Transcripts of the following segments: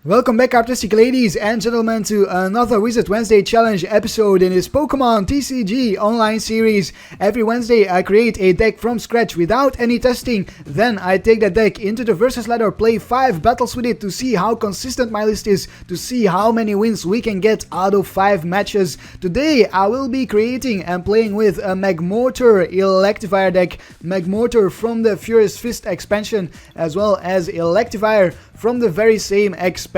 Welcome back, artistic ladies and gentlemen, to another Wizard Wednesday challenge episode in this Pokémon TCG Online series. Every Wednesday I create a deck from scratch without any testing, then I take that deck into the versus ladder, play 5 battles with it to see how consistent my list is, to see how many wins we can get out of 5 matches. Today I will be creating and playing with a Magmortar Electivire deck, Magmortar from the Furious Fist expansion, as well as Electivire from the very same expansion.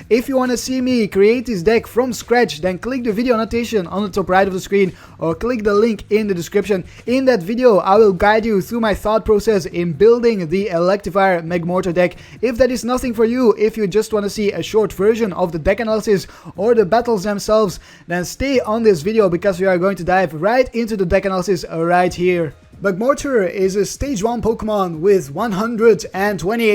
If you want to see me create this deck from scratch, then click the video annotation on the top right of the screen or click the link in the description. In that video I will guide you through my thought process in building the Electivire Magmortar deck. If that is nothing for you, if you just want to see a short version of the deck analysis or the battles themselves, then stay on this video because we are going to dive right into the deck analysis right here. Magmortar is a stage 1 Pokemon with 120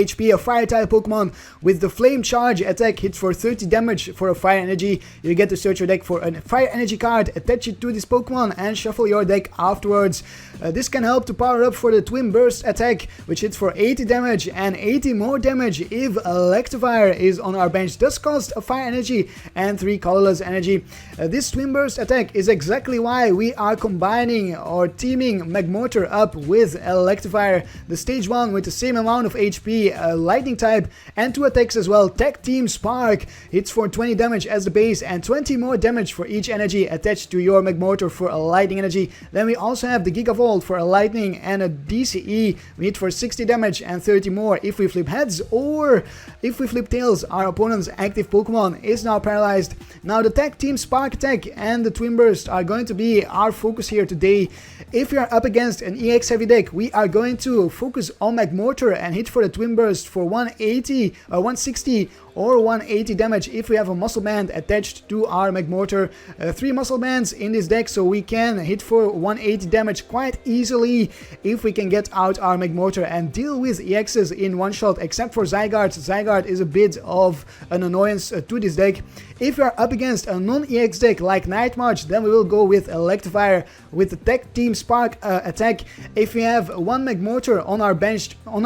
HP, a fire type Pokemon with the Flame Charge attack, hits for 30 damage for a fire energy. You get to search your deck for a fire energy card, attach it to this Pokemon and shuffle your deck afterwards. This can help to power up for the Twin Burst attack, which hits for 80 damage and 80 more damage if Electivire is on our bench. Does cost a fire energy and 3 colorless energy. This Twin Burst attack is exactly why we are combining or teaming Magmortar up with Electivire, the stage 1 with the same amount of HP, lightning type, and 2 attacks as well. Tag Team Spark hits for 20 damage as the base and 20 more damage for each energy attached to your Magmortar for a lightning energy. Then we also have the Gigavolt for a lightning and a DCE. We hit for 60 damage and 30 more if we flip heads, or if we flip tails, our opponent's active Pokemon is now paralyzed. Now the Tag Team Spark attack and the Twin Burst are going to be our focus here today. If we are up against an EX heavy deck, we are going to focus on Magmortar and hit for the Twin Burst for 180 or 160 or 180 damage if we have a muscle band attached to our Magmortar. 3 muscle bands in this deck, so we can hit for 180 damage quite easily if we can get out our Magmortar and deal with EXs in one shot, except for Zygarde. Zygarde is a bit of an annoyance to this deck. If we are up against a non-EX deck like Night March, then we will go with Electivire with the Tag Team Spark attack. If we have one Magmortar on our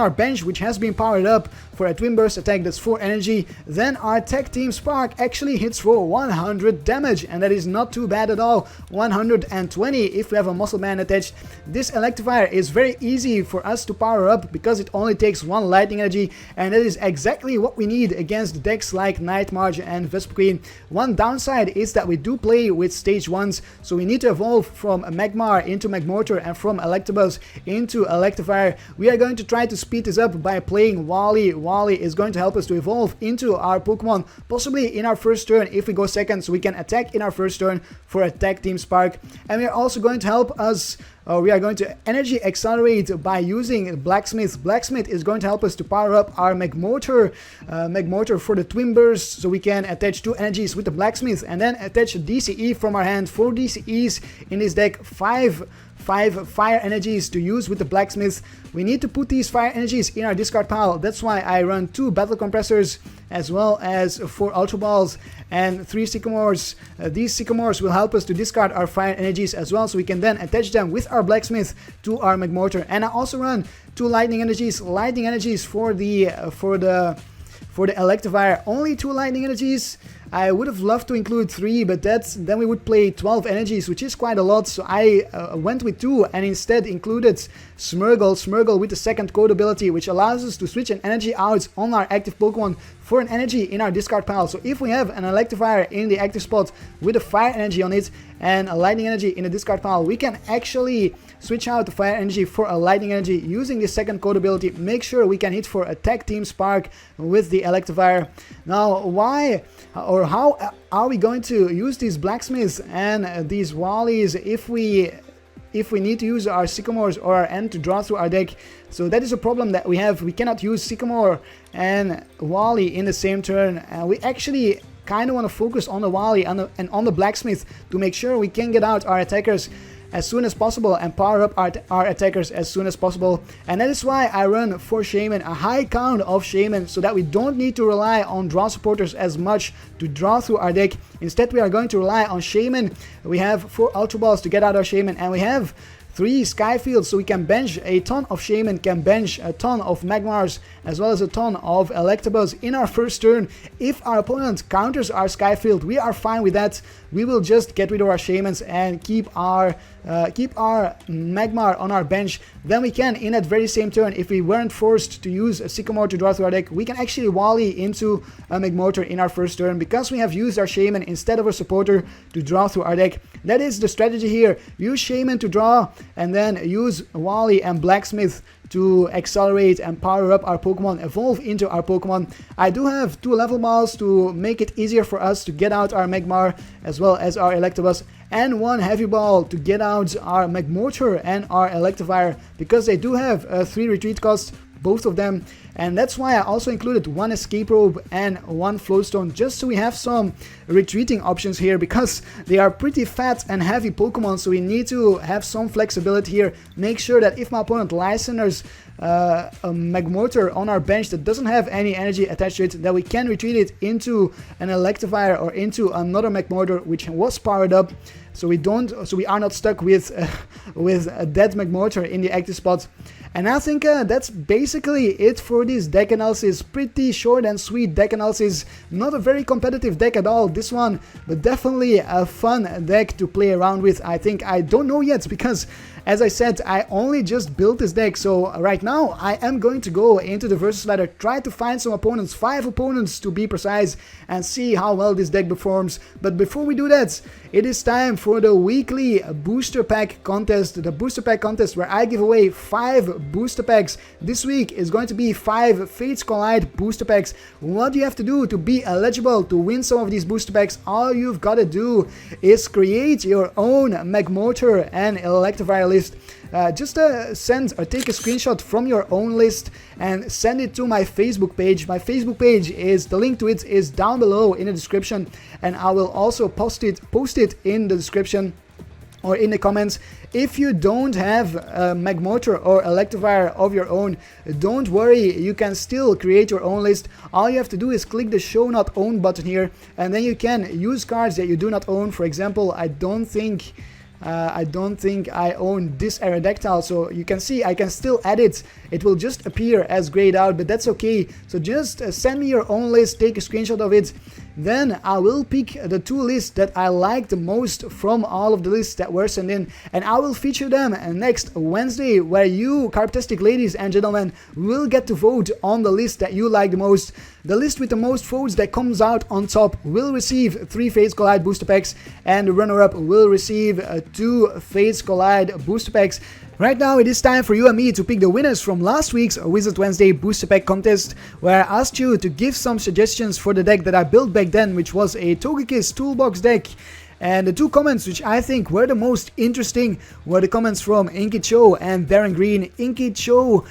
bench which has been powered up for a Twin Burst attack that's 4 energy, then our Tag Team Spark actually hits for 100 damage, and that is not too bad at all. 120 if we have a muscle band attached. This Electivire is very easy for us to power up because it only takes 1 lightning energy, and that is exactly what we need against decks like Night March and Vespiquen. One downside is that we do play with stage 1s, so we need to evolve from Magmar into Magmortar and from Electabuzz into Electivire. We are going to try to speed this up by playing Wally. Wally is going to help us to evolve into our Pokemon, possibly in our first turn if we go second, so we can attack in our first turn for a Tag Team Spark. And we are also going to help us, we are going to energy accelerate by using Blacksmith. Blacksmith is going to help us to power up our Magmortar, Magmortar for the Twin Burst, so we can attach 2 energies with the Blacksmith and then attach a DCE from our hand. 4 DCEs in this deck, 5 fire energies to use with the Blacksmith. We need to put these fire energies in our discard pile. That's why I run 2 Battle Compressors as well as 4 Ultra Balls and 3 Sycamores. These Sycamores will help us to discard our fire energies as well, so we can then attach them with our Blacksmith to our Magmortar. And I also run 2 lightning energies for the Electivire. Only 2 lightning energies. I would have loved to include 3, but then we would play 12 energies, which is quite a lot, so I went with 2 and instead included Smeargle with the second code ability, which allows us to switch an energy out on our active Pokemon for an energy in our discard pile. So if we have an Electivire in the active spot with a fire energy on it and a lightning energy in the discard pile, we can actually switch out the fire energy for a lightning energy using the second code ability. Make sure we can hit for a Tag Team Spark with the Electivire. Now, why or how are we going to use these Blacksmiths and these Wallies if we need to use our Sycamores or our End to draw through our deck? So that is a problem that we have. We cannot use Sycamore and Wally in the same turn. We actually kind of want to focus on the Wally and on the Blacksmith to make sure we can get out our attackers as soon as possible and power up our attackers as soon as possible. And that is why I run for Shaymin a high count of Shaymin, so that we don't need to rely on draw supporters as much to draw through our deck. Instead we are going to rely on Shaymin. We have 4 Ultra Balls to get out our Shaymin, and we have 3 Skyfields, so we can bench a ton of Shaymin, can bench a ton of Magmars, as well as a ton of Electabuzz in our first turn. If our opponent counters our Skyfield, we are fine with that. We will just get rid of our Shaymins and keep our Magmar on our bench. Then we can, in that very same turn, if we weren't forced to use a Sycamore to draw through our deck, we can actually Wally into a Magmortar in our first turn, because we have used our Shaymin instead of a supporter to draw through our deck. That is the strategy here. Use Shaymin to draw, and then use Wally and Blacksmith to accelerate and power up our Pokemon, evolve into our Pokemon. I do have 2 level balls to make it easier for us to get out our Magmar as well as our Electabuzz, and 1 heavy ball to get out our Magmortar and our Electivire, because they do have 3 retreat costs, both of them. And that's why I also included 1 Escape Rope and 1 Floatstone, just so we have some retreating options here, because they are pretty fat and heavy Pokemon, so we need to have some flexibility here. Make sure that if my opponent licensors a Magmortar on our bench that doesn't have any energy attached to it, that we can retreat it into an Electivire or into another Magmortar which was powered up, so we are not stuck with a dead Magmortar in the active spot. And I think that's basically it for this deck analysis. Pretty short and sweet deck analysis. Not a very competitive deck at all, this one, but definitely a fun deck to play around with. I think, I don't know yet, because as I said, I only just built this deck, so right now I am going to go into the versus ladder, try to find some opponents, 5 opponents to be precise, and see how well this deck performs. But before we do that, it is time for the weekly booster pack contest, the booster pack contest where I give away 5 booster packs. This week is going to be 5 Fates Collide booster packs. What do you have to do to be eligible to win some of these booster packs? All you've got to do is create your own Magmortar and Electivire list. Just send or take a screenshot from your own list and send it to my Facebook page. My Facebook page is, the link to it is down below in the description, and I will also post it in the description or in the comments. If you don't have a Magmortar or Electivire of your own, don't worry, you can still create your own list. All you have to do is click the show not own button here, and then you can use cards that you do not own. For example, I don't think I own this Aerodactyl, so you can see I can still add it. It will just appear as grayed out, but that's okay. So just send me your own list, take a screenshot of it. Then I will pick the 2 lists that I like the most from all of the lists that were sent in, and I will feature them next Wednesday, where you Karptastic ladies and gentlemen will get to vote on the list that you like the most. The list with the most votes that comes out on top will receive 3 Fates Collide booster packs, and the runner-up will receive 2 Fates Collide booster packs. Right now it is time for you and me to pick the winners from last week's Wizard Wednesday booster pack contest, where I asked you to give some suggestions for the deck that I built back then, which was a Togekiss toolbox deck. And the 2 comments which I think were the most interesting were the comments from Inkicho and Darren Green. Inkicho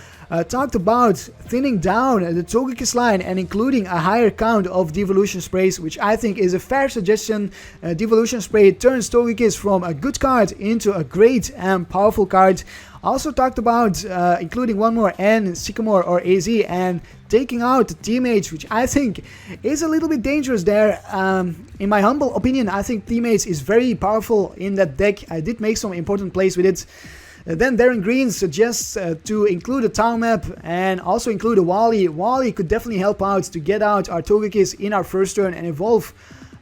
talked about thinning down the Togekiss line and including a higher count of Devolution Sprays, which I think is a fair suggestion. Devolution Spray turns Togekiss from a good card into a great and powerful card. Also talked about including 1 more N, Sycamore or AZ, and taking out Teammates, which I think is a little bit dangerous there. In my humble opinion, I think Teammates is very powerful in that deck. I did make some important plays with it. Then Darren Green suggests to include a town map and also include a Wally. Wally could definitely help out to get out our Togekiss in our first turn and evolve.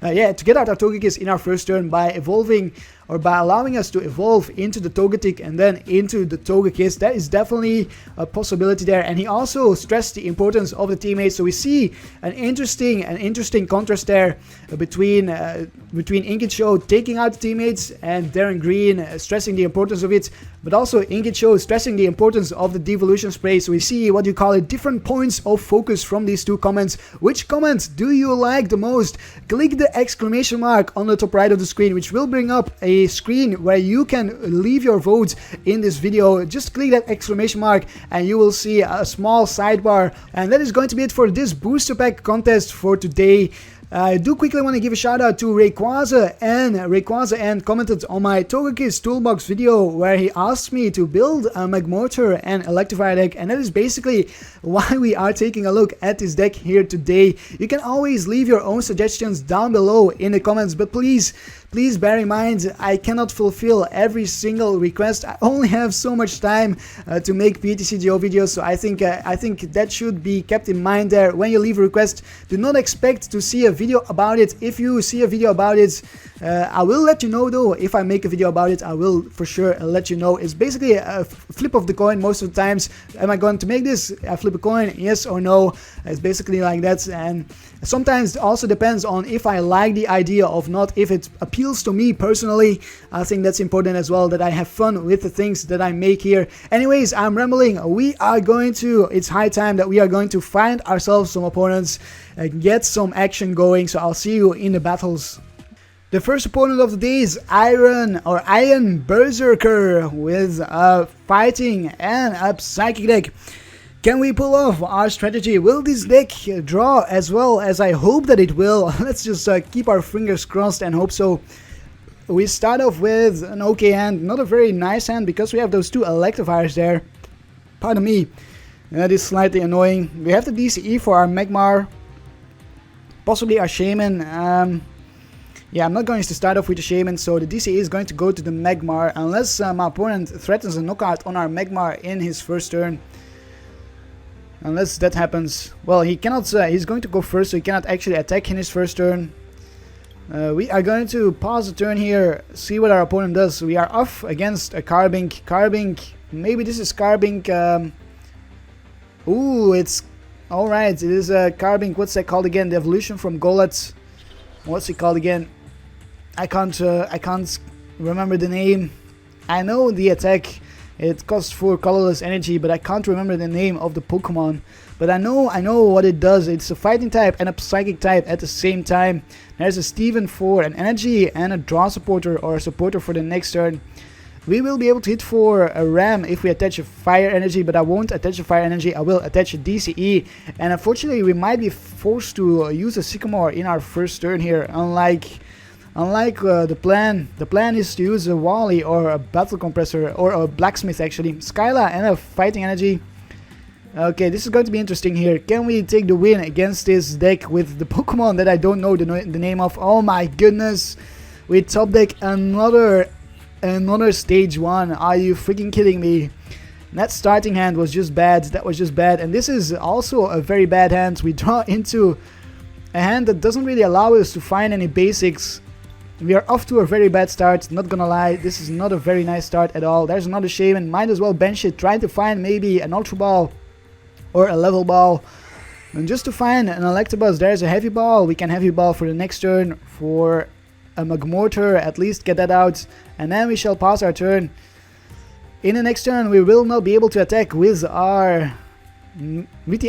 To get out our Togekiss in our first turn by evolving, or by allowing us to evolve into the Togetic and then into the Togekiss. That is definitely a possibility there. And he also stressed the importance of the teammates. So we see an interesting contrast there between Inkicho taking out the teammates and Darren Green stressing the importance of it, but also Inkicho stressing the importance of the Devolution Spray. So we see what you call it, different points of focus from these 2 comments. Which comment do you like the most? Click the exclamation mark on the top right of the screen, which will bring up a screen where you can leave your vote in this video. Just click that exclamation mark and you will see a small sidebar. And that is going to be it for this booster pack contest for today. I do quickly want to give a shout out to Rayquaza, and commented on my Togekiss Toolbox video where he asked me to build a Magmortar and Electivire deck, and that is basically why we are taking a look at this deck here today. You can always leave your own suggestions down below in the comments, but please Please bear in mind, I cannot fulfill every single request. I only have so much time to make PTCGO videos, so I think that should be kept in mind there. When you leave a request, do not expect to see a video about it. If you see a video about it, I will let you know though. If I make a video about it, I will for sure let you know. It's basically a flip of the coin most of the times. Am I going to make this? I flip a coin, yes or no. It's basically like that, and sometimes it also depends on if I like the idea or not, if it appeals to me personally. I think that's important as well, that I have fun with the things that I make here. Anyways, I'm rambling. It's high time that we are going to find ourselves some opponents, get some action going, so I'll see you in the battles. The first opponent of the day is Iron Berserker with a fighting and a psychic deck. Can we pull off our strategy? Will this deck draw as well as I hope that it will? Let's just keep our fingers crossed and hope so. We start off with an okay hand, not a very nice hand because we have those two Electivires there. Pardon me, that is slightly annoying. We have the DCE for our Magmar, possibly our Shaymin. Yeah, I'm not going to start off with the Shaymin, so the DCE is going to go to the Magmar unless my opponent threatens a knockout on our Magmar in his first turn. Unless that happens, well, he cannot. He's going to go first, so he cannot actually attack in his first turn. We are going to pause the turn here, see what our opponent does. We are off against a Carbink. Maybe this is Carbink. Ooh, it's alright. It is a Carbink. What's that called again? The evolution from Golurk. What's it called again? I can't remember the name. I know the attack. It costs 4 colorless energy, but I can't remember the name of the Pokemon. But I know what it does. It's a fighting type and a psychic type at the same time. There's a Steven for an energy and a draw supporter or a supporter for the next turn. We will be able to hit for a Ram if we attach a fire energy, but I won't attach a fire energy. I will attach a DCE, and unfortunately we might be forced to use a Sycamore in our first turn here. Unlike the plan is to use a Wally or a Battle Compressor or a Blacksmith actually. Skyla and a fighting energy. Okay, this is going to be interesting here. Can we take the win against this deck with the Pokemon that I don't know the name of? Oh my goodness, we top deck another stage 1. Are you freaking kidding me? That starting hand was just bad. That was just bad, and this is also a very bad hand. We draw into a hand that doesn't really allow us to find any basics. We are off to a very bad start, not gonna lie. This is not a very nice start at all. There's another Shaymin, might as well bench it, trying to find maybe an Ultra Ball or a Level Ball. And just to find an Electabuzz, there's a Heavy Ball. We can Heavy Ball for the next turn for a Magmortar, at least get that out. And then we shall pass our turn. In the next turn, we will not be able to attack with the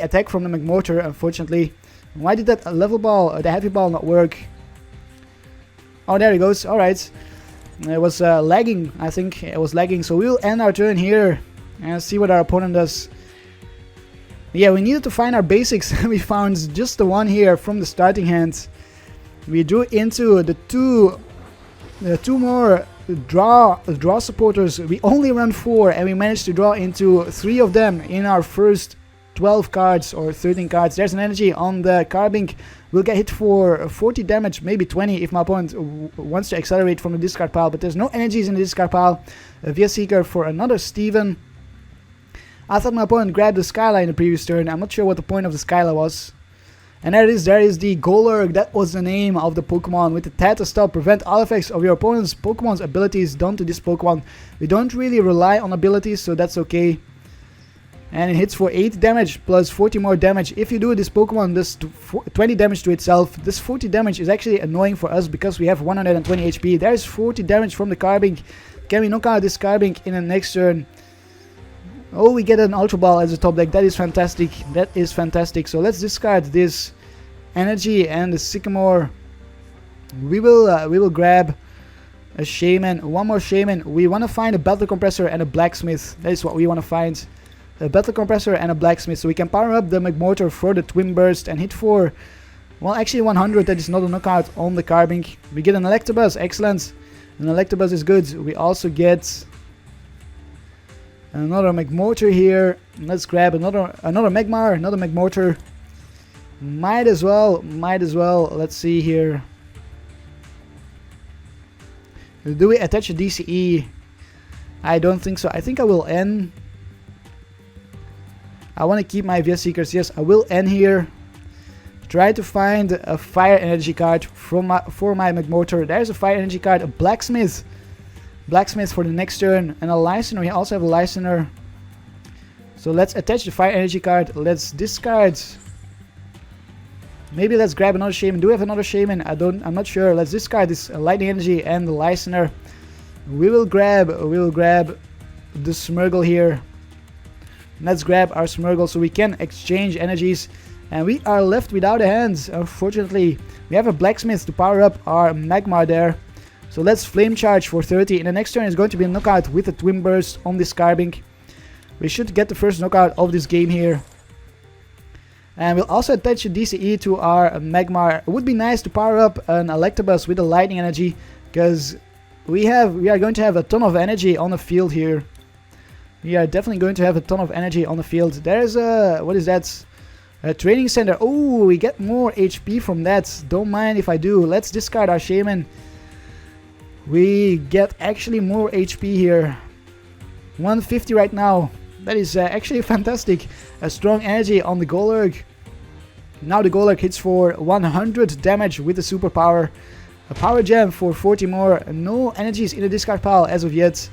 attack from the Magmortar, unfortunately. Why did that Level Ball, the Heavy Ball, not work? Oh, there he goes. Alright. It was lagging, I think. It was lagging. So we'll end our turn here and see what our opponent does. Yeah, we needed to find our basics. We found just the one here from the starting hand. We drew into the two more draw supporters. We only run 4 and we managed to draw into 3 of them in our first 12 cards or 13 cards. There's an energy on the Carbink. We'll get hit for 40 damage, maybe 20 if my opponent wants to accelerate from the discard pile, but there's no energies in the discard pile. A Via Seeker for another Steven. I thought my opponent grabbed the Skyla in the previous turn. I'm not sure what the point of the Skyla was. And there is the Golurk. That was the name of the Pokemon. With the Theta Stop, prevent all effects of your opponent's Pokemon's abilities done to this Pokemon. We don't really rely on abilities, so that's okay. And it hits for 8 damage plus 40 more damage. If you do this Pokemon does 20 damage to itself. This 40 damage is actually annoying for us because we have 120 HP. There's 40 damage from the Carbink. Can we knock out this Carbink in the next turn? Oh, we get an Ultra Ball as a top deck. That is fantastic. That is fantastic. So let's discard this energy and the Sycamore. We will grab a Shaymin. One more Shaymin. We want to find a Battle Compressor and a Blacksmith. That is what we want to find. A Battle Compressor and a Blacksmith. So we can power up the Magmortar for the Twin Burst and hit for, well, actually 100. That is not a knockout on the Carbink. We get an Electabuzz. Excellent. An Electabuzz is good. We also get another Magmortar here. Let's grab another Magmar, another Magmortar. Might as well. Let's see here. Do we attach a DCE? I don't think so. I think I will end. I want to keep my VS Seekers. Yes, I will end here. Try to find a fire energy card for my Magmortar. There's a fire energy card, a blacksmith. Blacksmith for the next turn, and a listener. We also have a listener. So let's attach the fire energy card. Let's discard. Maybe let's grab another Shaymin. Do we have another Shaymin? I'm not sure. Let's discard this lightning energy and the listener. We will grab the Smeargle here. Let's grab our Smeargle so we can exchange energies. And we are left without a hand, unfortunately. We have a blacksmith to power up our Magmar there. So let's flame charge for 30. In the next turn is going to be a knockout with a twin burst on this Carbink. We should get the first knockout of this game here. And we'll also attach a DCE to our Magmar. It would be nice to power up an Electabuzz with a lightning energy, because we are going to have a ton of energy on the field here. We are definitely going to have a ton of energy on the field. There's a, what is that? A training center. Oh, we get more HP from that. Don't mind if I do. Let's discard our Shaymin. We get actually more HP here. 150 right now. That is actually fantastic. A strong energy on the Golurk. Now the Golurk hits for 100 damage with the superpower. A power gem for 40 more. No energies in the discard pile as of yet.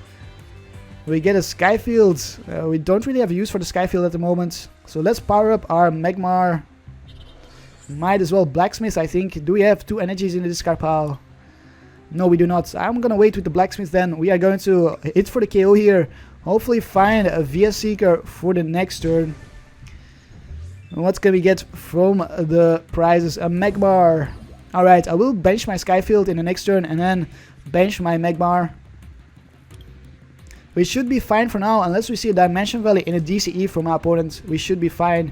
We get a Skyfield. We don't really have a use for the Skyfield at the moment. So let's power up our Magmar. Might as well Blacksmith, I think. Do we have 2 energies in the discard pile? No, we do not. I'm gonna wait with the Blacksmith then. We are going to hit for the KO here. Hopefully find a VS Seeker for the next turn. What can we get from the prizes? A Magmar. Alright, I will bench my Skyfield in the next turn and then bench my Magmar. We should be fine for now, unless we see a Dimension Valley in a DCE from our opponent. We should be fine.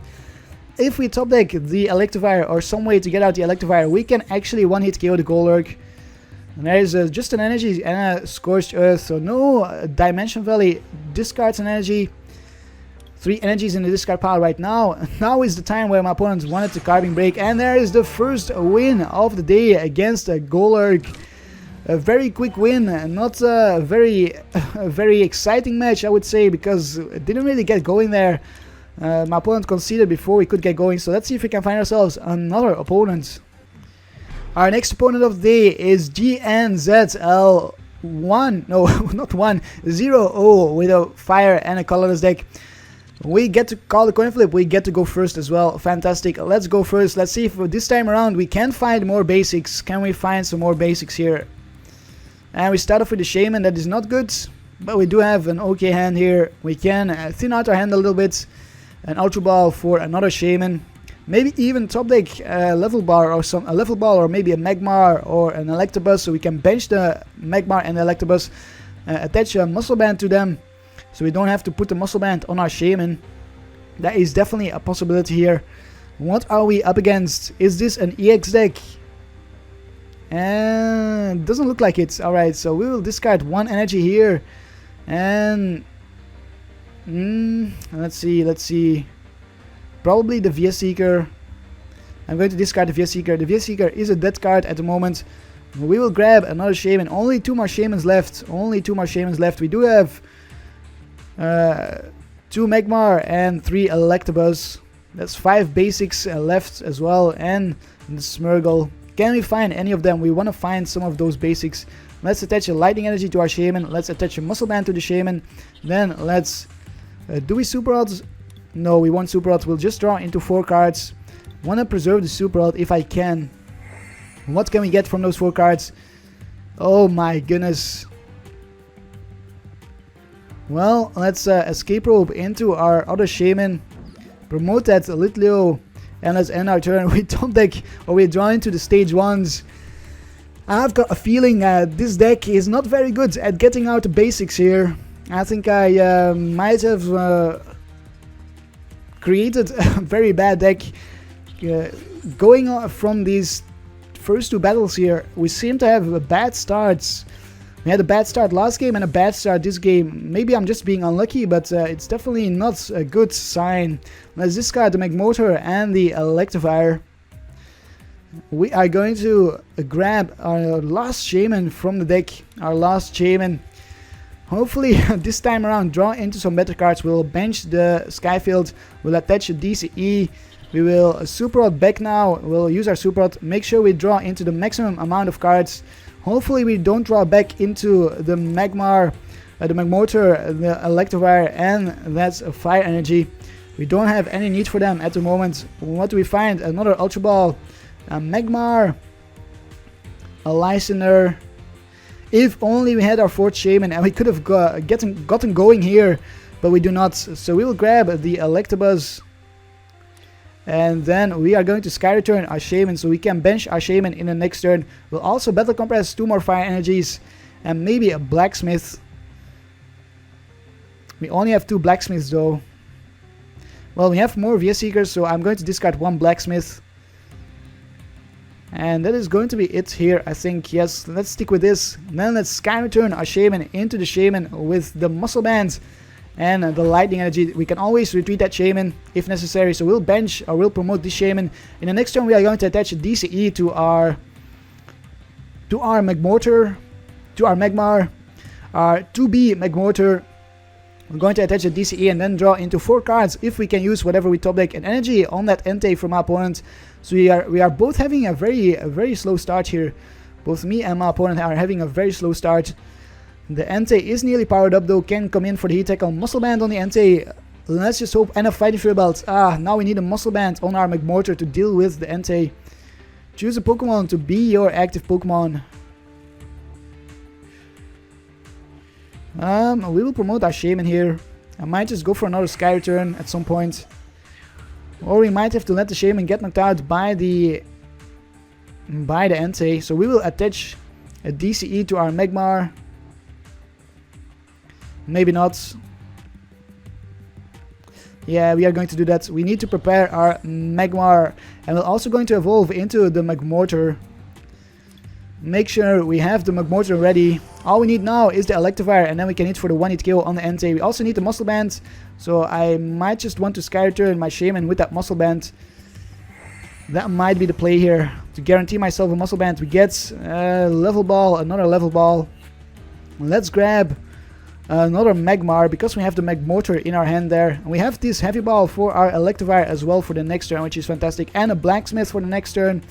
If we top deck the Electivire or some way to get out the Electivire, we can actually one-hit KO the Golurk. And there is just an energy and a Scorched Earth, so no Dimension Valley. Discards an energy. 3 energies in the discard pile right now. Now is the time where my opponent wanted to Carbink break, and there is the first win of the day against a Golurk. A very quick win, not a very exciting match, I would say, because it didn't really get going there. My opponent conceded before we could get going, so let's see if we can find ourselves another opponent. Our next opponent of the day is GNZL1, no, not 1, 0-0 with a fire and a colorless deck. We get to call the coin flip, we get to go first as well. Fantastic, let's go first. Let's see if this time around we can find more basics. Can we find some more basics here? And we start off with the Shaymin. That is not good, but we do have an okay hand here. We can thin out our hand a little bit. An Ultra Ball for another Shaymin. Maybe even top deck a level bar or a level ball, or maybe a Magmar or an Electabuzz, so we can bench the Magmar and the Electabuzz, attach a muscle band to them, so we don't have to put the muscle band on our Shaymin. That is definitely a possibility here. What are we up against? Is this an EX deck? And doesn't look like it. Alright, so we will discard 1 energy here. And let's see. Probably the VS Seeker. I'm going to discard the VS Seeker. The VS Seeker is a dead card at the moment. We will grab another Shaymin. Only 2 more Shaymins left. We do have 2 Magmar and 3 Electabuzz. That's 5 basics left as well. And the Smeargle. Can we find any of them? We want to find some of those basics. Let's attach a lightning energy to our Shaymin. Let's attach a muscle band to the Shaymin. Then let's... do we super odds? No, we won't super odds. We'll just draw into 4 cards. Want to preserve the super odd if I can. What can we get from those 4 cards? Oh my goodness. Well, let's escape rope into our other Shaymin. Promote that Litleo. And let's end our turn. We top deck, or we draw into the stage 1s. I've got a feeling this deck is not very good at getting out the basics here. I think I might have created a very bad deck. Going on from these first 2 battles here, we seem to have a bad starts. We had a bad start last game and a bad start this game. Maybe I'm just being unlucky, but it's definitely not a good sign. Let's discard the Magmortar and the Electivire. We are going to grab our last Shaymin from the deck. Our last Shaymin. Hopefully this time around draw into some better cards. We'll bench the Skyfield. We'll attach a DCE. We will Super Rod back now. We'll use our Super Rod. Make sure we draw into the maximum amount of cards. Hopefully we don't draw back into the Magmar, the Magmortar, the Electivire, and that's a Fire Energy. We don't have any need for them at the moment. What do we find? Another Ultra Ball, a Magmar, a Listener. If only we had our 4th Shaymin and we could have gotten going here, but we do not. So we will grab the Electabuzz. And then we are going to Sky Return our Shaymin so we can bench our Shaymin in the next turn. We'll also Battle Compress 2 more Fire Energies and maybe a Blacksmith. We only have 2 Blacksmiths though. Well, we have more VS Seekers, so I'm going to discard 1 Blacksmith. And that is going to be it here, I think. Yes, let's stick with this. Then let's Sky Return our Shaymin into the Shaymin with the Muscle Band and the Lightning Energy. We can always retreat that Shaymin if necessary. So we'll bench or we'll promote this Shaymin. In the next turn we are going to attach a DCE to our Magmortar, to our Magmar, our 2B Magmortar. We're going to attach a DCE and then draw into 4 cards if we can use whatever we top deck an energy on that Entei from our opponent. So we are both having a very slow start here. Both me and my opponent are having a very slow start. The Entei is nearly powered up though, can come in for the Heat Tackle. Muscle Band on the Entei. Let's just hope, and a Fighting Fury Belt. Now we need a Muscle Band on our Magmortar to deal with the Entei. Choose a Pokemon to be your active Pokemon. We will promote our Shaymin here. I might just go for another Sky Return at some point. Or we might have to let the Shaymin get knocked out by the Entei. So we will attach a DCE to our Magmar. Maybe not. Yeah, we are going to do that. We need to prepare our Magmar. And we're also going to evolve into the Magmortar. Make sure we have the Magmortar ready. All we need now is the Electivire, and then we can hit for the 1-hit KO on the Entei. We also need the Muscle Band, so I might just want to Sky Return my Shaymin with that Muscle Band. That might be the play here. To guarantee myself a Muscle Band, we get Level Ball, another Level Ball. Let's grab another Magmar, because we have the Magmortar in our hand there. And we have this Heavy Ball for our Electivire as well for the next turn, which is fantastic. And a Blacksmith for the next turn.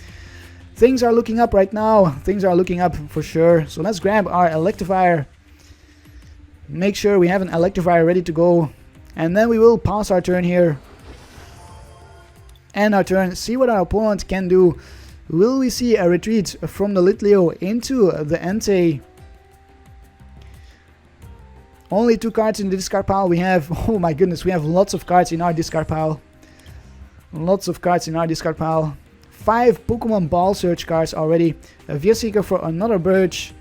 Things are looking up right now. Things are looking up for sure. So let's grab our Electivire. Make sure we have an Electivire ready to go. And then we will pass our turn here. And our turn. See what our opponent can do. Will we see a retreat from the Litleo into the Entei? Only 2 cards in the discard pile. We have, oh my goodness, we have lots of cards in our discard pile. Lots of cards in our discard pile. 5 Pokemon Ball Search cards already. A VS Seeker for another Birch.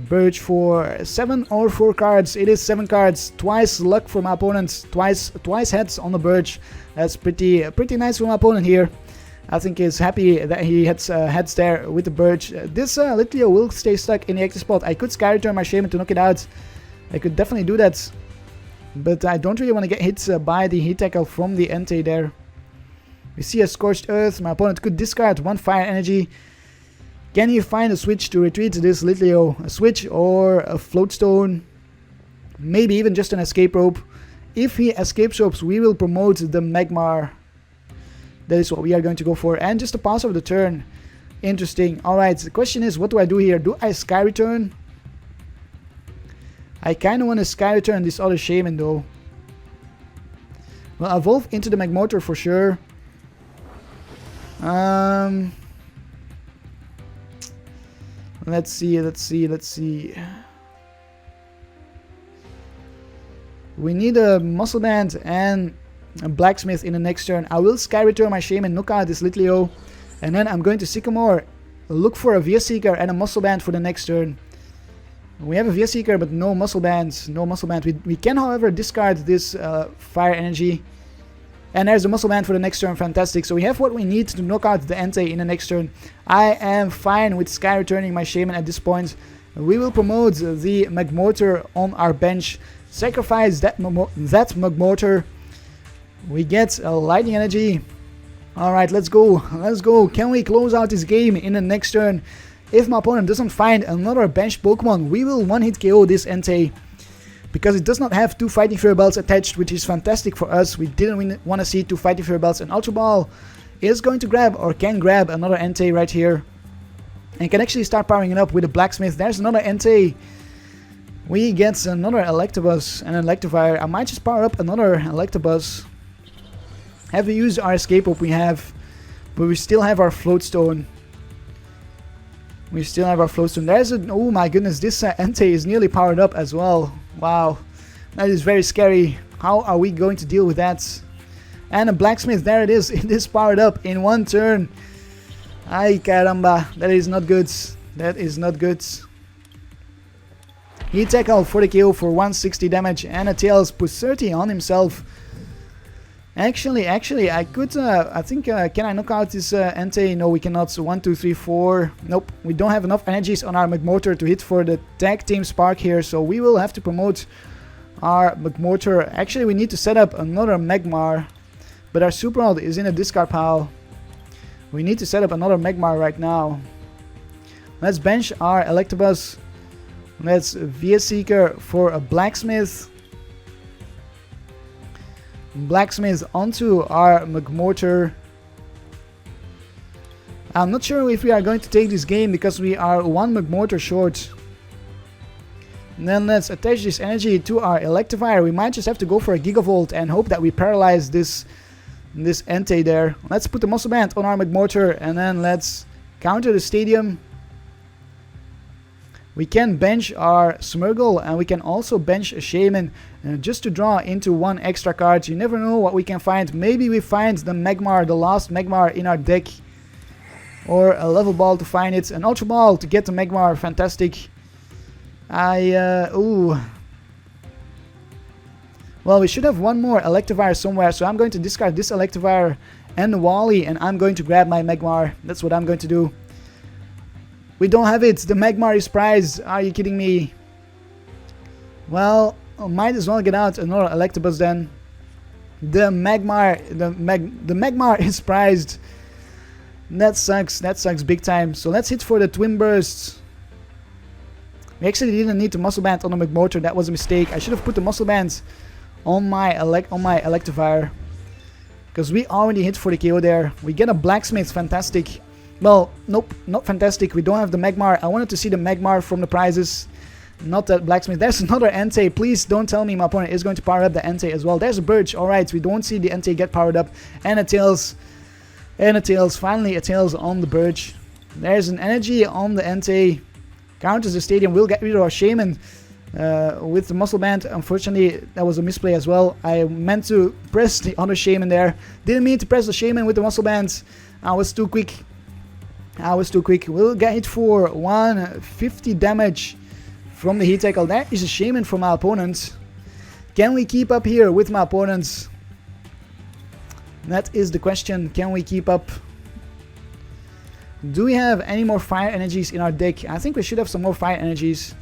Birch for 7 or 4 cards. It is 7 cards. Twice luck for my opponent. Twice heads on the Birch. That's pretty nice for my opponent here. I think he's happy that he heads there with the Birch. This Litleo will stay stuck in the active spot. I could Sky Return my Shaymin to knock it out. I could definitely do that. But I don't really want to get hit by the Heat Tackle from the Entei there. We see a Scorched Earth. My opponent could discard 1 Fire Energy. Can he find a switch to retreat this Litleo? A switch or a Float Stone? Maybe even just an Escape Rope. If he Escape Ropes, we will promote the Magmar. That is what we are going to go for. And just a pass of the turn. Interesting. Alright, the question is, what do I do here? Do I Sky Return? I kind of want to Sky Return this other Shaymin though. Well, evolve into the Magmortar for sure. Let's see. We need a Muscle Band and a Blacksmith in the next turn. I will Sky Return my Shaymin, knock out this Litleo, and then I'm going to Sycamore, look for a VS Seeker and a Muscle Band for the next turn. We have a VS Seeker but no Muscle Bands, We can however discard this Fire Energy. And there's a Muscle Band for the next turn, fantastic. So we have what we need to knock out the Entei in the next turn. I am fine with Sky Returning my Shaymin at this point. We will promote the Magmortar on our bench. Sacrifice that Magmortar. We get a Lightning Energy. Alright, let's go. Let's go. Can we close out this game in the next turn? If my opponent doesn't find another bench Pokemon, we will one-hit KO this Entei. Because it does not have 2 Fighting Fairy Belts attached, which is fantastic for us. We didn't want to see 2 Fighting Fairy Belts. And Ultra Ball is going to grab, or can grab, another Entei right here. And can actually start powering it up with a Blacksmith. There's another Entei. We get another Electabuzz and Electivire. I might just power up another Electabuzz. Have we used our Escape Rope? We have. But we still have our Floatstone. We still have our Floatstone. There's a... Oh my goodness, this Entei is nearly powered up as well. Wow. That is very scary. How are we going to deal with that? And a Blacksmith, there it is. It is powered up in one turn. Ay caramba. That is not good. That is not good. He tackle for the KO for 160 damage. And a Tails puts 30 on himself. Actually, I could, I think, can I knock out this Entei? No, we cannot. So 1, 2, 3, 4. Nope, we don't have enough energies on our Magmortar to hit for the Tag Team Spark here. So we will have to promote our Magmortar. Actually, we need to set up another Magmar. But our Super Rod is in a discard pile. We need to set up another Magmar right now. Let's bench our Electabuzz. Let's VS Seeker for a Blacksmith. Blacksmith onto our Magmortar. I'm not sure if we are going to take this game because we are 1 Magmortar short. And then let's attach this energy to our Electivire. We might just have to go for a Gigavolt and hope that we paralyze this Entei there. Let's put the Muscle Band on our Magmortar and then let's counter the Stadium. We can bench our Smeargle and we can also bench a Shaymin just to draw into 1 extra card. You never know what we can find. Maybe we find the Magmar, the last Magmar in our deck. Or a Level Ball to find it. An Ultra Ball to get the Magmar. Fantastic. Ooh. Well, we should have 1 more Electivire somewhere. So I'm going to discard this Electivire and the Wally. And I'm going to grab my Magmar. That's what I'm going to do. We don't have it. The Magmar is prized. Are you kidding me? Well, I might as well get out another Electabuzz then. The Magmar is prized. That sucks. That sucks big time. So let's hit for the Twin Bursts. We actually didn't need the Muscle Band on the Magmortar. That was a mistake. I should have put the Muscle Band on my Electivire. Because we already hit for the KO there. We get a Blacksmith. Fantastic. Well, nope, not fantastic. We don't have the Magmar. I wanted to see the Magmar from the prizes. Not that Blacksmith. There's another Entei. Please don't tell me my opponent is going to power up the Entei as well. There's a Birch. Alright, we don't see the Entei get powered up. And a Tails. And a Tails. Finally a Tails on the Birch. There's an energy on the Entei. Counters the Stadium. We'll get rid of our Shaymin with the Muscle Band. Unfortunately, that was a misplay as well. I meant to press the other Shaymin there. Didn't mean to press the Shaymin with the Muscle Band. I was too quick. We'll get hit for 150 damage from the Heat Tackle. That is a Shaymin from my opponent. Can we keep up here with my opponents? That is the question. Can we keep up? Do we have any more fire energies in our deck? I think we should have some more fire energies.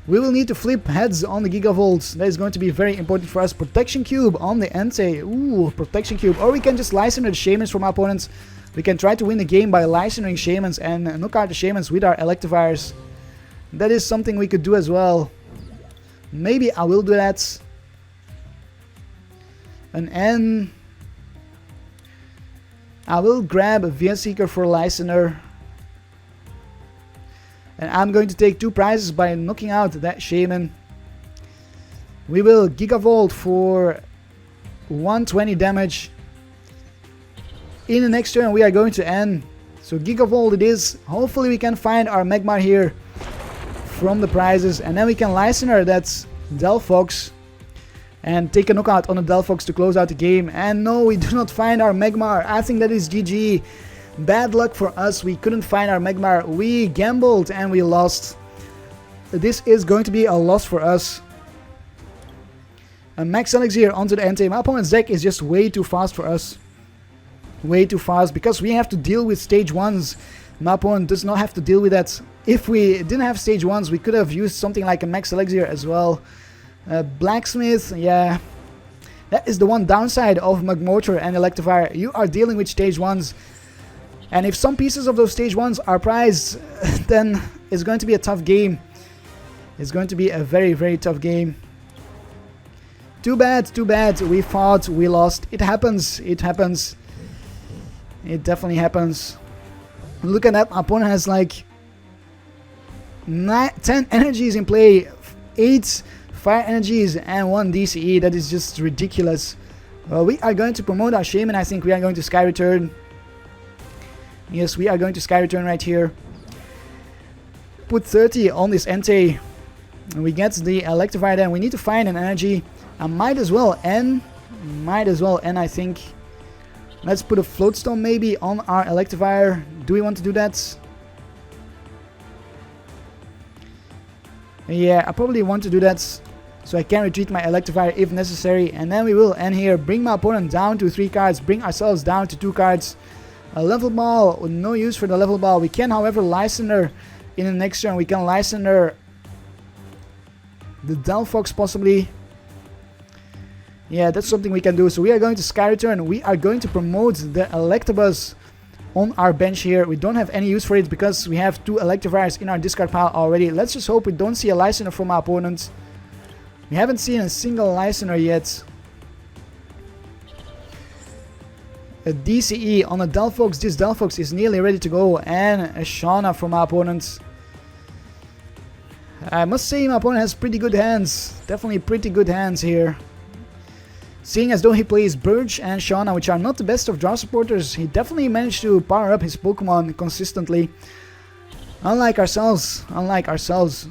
We will need to flip heads on the Gigavolts. That is going to be very important for us. Protection Cube on the Entei. Ooh, Protection Cube. Or we can just Lysander the Shaymins from our opponents. We can try to win the game by Lysandering Shaymins and knock out the Shaymins with our Electivires. That is something we could do as well. Maybe I will do that. An N. I will grab a VS Seeker for Lysander. And I'm going to take 2 prizes by knocking out that Shaymin. We will Gigavolt for 120 damage. In the next turn we are going to end. So Gigavolt it is. Hopefully we can find our Magmar here from the prizes. And then we can Lysander that's Delphox. And take a knockout on the Delphox to close out the game. And no, we do not find our Magmar. I think that is GG. Bad luck for us. We couldn't find our Magmar. We gambled and we lost. This is going to be a loss for us. A Max Elixir onto the Entei. My opponent's deck is just way too fast for us. Way too fast because we have to deal with stage 1s. My opponent does not have to deal with that. If we didn't have stage 1s, we could have used something like a Max Elixir as well. Blacksmith, yeah. That is the one downside of Magmortar and Electivire. You are dealing with stage 1s. And if some pieces of those stage 1s are prized, then it's going to be a tough game. It's going to be a very, very tough game. Too bad, too bad. We fought, we lost. It happens, it happens. It definitely happens. Look at that, my opponent has like 10 energies in play, 8 fire energies and 1 DCE. That is just ridiculous. We are going to promote our Shaymin. I think we are going to Sky Return. Yes, we are going to Sky Return right here. Put 30 on this Entei. And we get the Electivire then. We need to find an energy. I might as well end. I think. Let's put a Floatstone maybe on our Electivire. Do we want to do that? Yeah, I probably want to do that. So I can retreat my Electivire if necessary. And then we will end here. Bring my opponent down to 3 cards. Bring ourselves down to 2 cards. A level ball. No use for the level ball. We can, however, Lysander in the next turn. We can Lysander the Delphox possibly. Yeah, that's something we can do. So we are going to Sky Return. We are going to promote the Electabuzz on our bench here. We don't have any use for it because we have 2 Electivires in our discard pile already. Let's just hope we don't see a Lysander from our opponent. We haven't seen a single Lysander yet. A DCE on a Delphox. This Delphox is nearly ready to go. And a Shauna from our opponent. I must say my opponent has pretty good hands. Definitely pretty good hands here. Seeing as though he plays Burge and Shauna, which are not the best of draw supporters, he definitely managed to power up his Pokemon consistently. Unlike ourselves,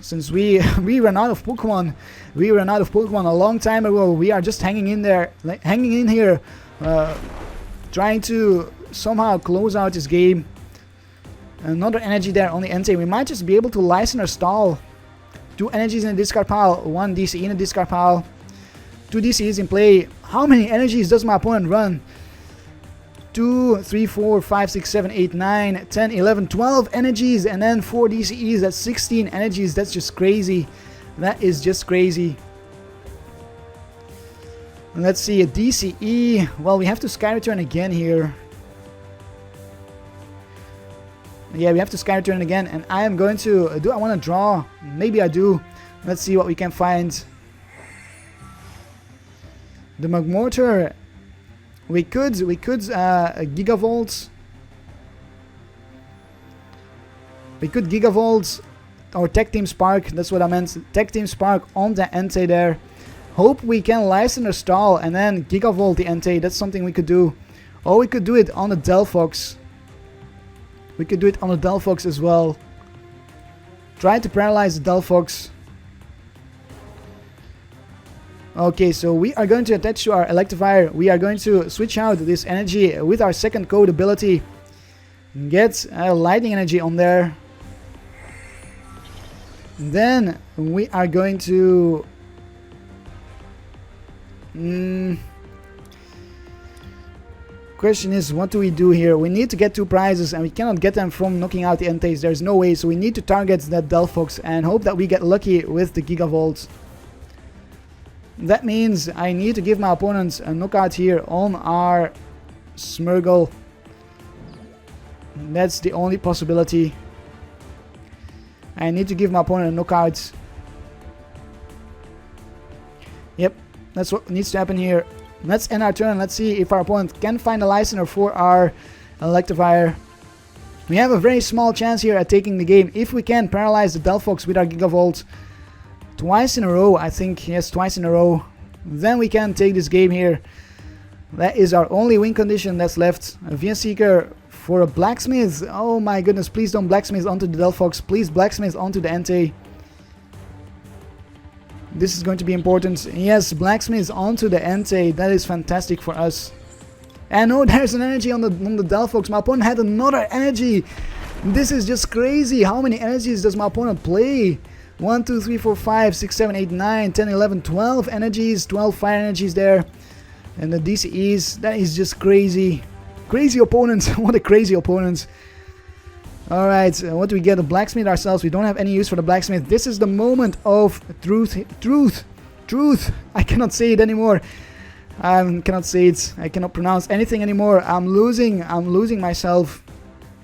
since we ran out of Pokemon. We ran out of Pokemon a long time ago. We are just hanging in there, hanging in here, trying to somehow close out this game. Another energy there on the Entei. We might just be able to Lysander stall. 2 energies in the discard pile, 1 DCE in the discard pile, 2 DCEs in play. How many energies does my opponent run? 2, 3, 4, 5, 6, 7, 8, 9, 10, 11, 12 energies and then 4 DCEs. That's 16 energies. That's just crazy. That is just crazy. Let's see, a DCE. Well, we have to Sky Return again here. Yeah, we have to Sky Return again, and I am going to... Do I want to draw? Maybe I do. Let's see what we can find. The Magmortar. We could Gigavolt. We could Gigavolt or Tech Team Spark. That's what I meant. Tech Team Spark on the Entei there. Hope we can Lysander stall and then Gigavolt the Entei. That's something we could do. Or we could do it on the Delphox. We could do it on the Delphox as well. Try to paralyze the Delphox. Okay, so we are going to attach to our Electivire. We are going to switch out this energy with our second code ability. Get a lightning energy on there. Then we are going to... Question is, what do we do here? We need to get 2 prizes and we cannot get them from knocking out the Enteis. There's no way, so we need to target that Delphox and hope that we get lucky with the Gigavolt. That means I need to give my opponent a knockout here on our Smeargle. That's the only possibility. I need to give my opponent a knockout. Yep, that's what needs to happen here. Let's end our turn. Let's see if our opponent can find a Lysander for our Electivire. We have a very small chance here at taking the game. If we can paralyze the Delphox with our Gigavolt twice in a row, I think, yes, twice in a row, then we can take this game here. That is our only win condition that's left. A VS Seeker for a Blacksmith. Oh my goodness, please don't Blacksmith onto the Delphox. Please Blacksmith onto the Entei. This is going to be important. Yes, Blacksmith onto the Entei. That is fantastic for us. And oh, there's an energy on the Delphox. My opponent had another energy. This is just crazy. How many energies does my opponent play? 1, 2, 3, 4, 5, 6, 7, 8, 9, 10, 11, 12 energies. 12 fire energies there. And the DCEs. That is just crazy. Crazy opponents. What a crazy opponent. Alright, what do we get? A Blacksmith ourselves. We don't have any use for the Blacksmith. This is the moment of truth. Truth. I cannot say it anymore. I cannot say it. I cannot pronounce anything anymore. I'm losing myself.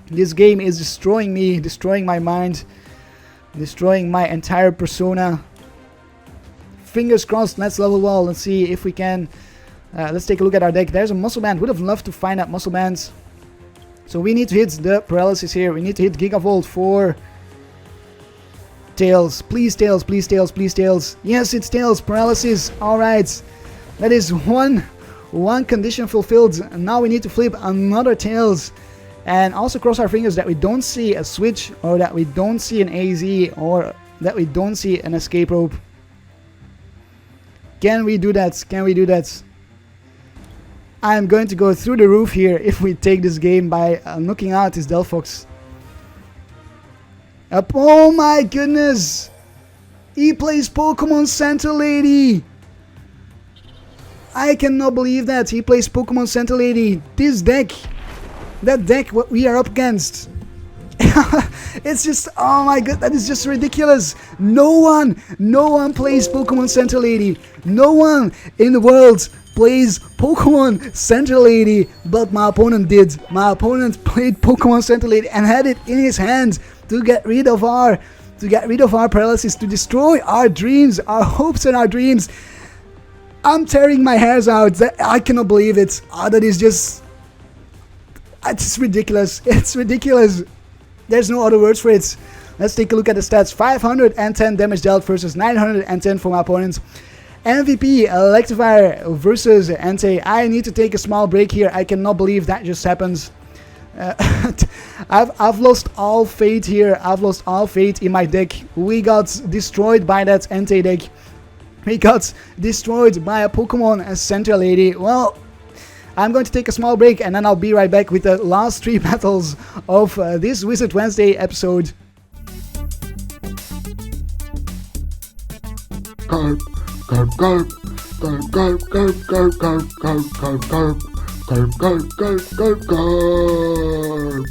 This game is destroying me, destroying my mind, destroying my entire persona. Fingers crossed, let's level well. Let's see if we can. Let's take a look at our deck. There's a Muscle Band. Would have loved to find out Muscle Bands. So we need to hit the Paralysis here. We need to hit Gigavolt for Tails. Please Tails, please Tails, please Tails. Yes, it's Tails. Paralysis. Alright. That is one condition fulfilled. And now we need to flip another Tails. And also cross our fingers that we don't see a switch, or that we don't see an AZ, or that we don't see an Escape Rope. Can we do that? Can we do that? I'm going to go through the roof here if we take this game by knocking out this Delphox. Oh my goodness! He plays Pokemon Center Lady! I cannot believe that he plays Pokemon Center Lady. This deck, that deck what we are up against. It's just, oh my god, that is just ridiculous. No one plays Pokemon Center Lady. No one in the world plays Pokemon Center Lady, but my opponent did. My opponent played Pokemon Center Lady and had it in his hand to get rid of our paralysis, to destroy our dreams, our hopes and our dreams. I'm tearing my hairs out. I cannot believe it. That is just, it's ridiculous. It's ridiculous. There's no other words for it. Let's take a look at the stats. 510 damage dealt versus 910 for my opponent. MVP Electivire versus Entei. I need to take a small break here. I cannot believe that just happened. I've lost all faith here. I've lost all faith in my deck. We got destroyed by that Entei deck. We got destroyed by a Pokemon Center Lady. Well, I'm going to take a small break and then I'll be right back with the last 3 battles of this Wizard Wednesday episode. Karp, Karp, Karp, Karp, Karp, Karp, Karp, Karp, Karp, Karp, Karp, Karp, Karp, Karp, Karp, Karp.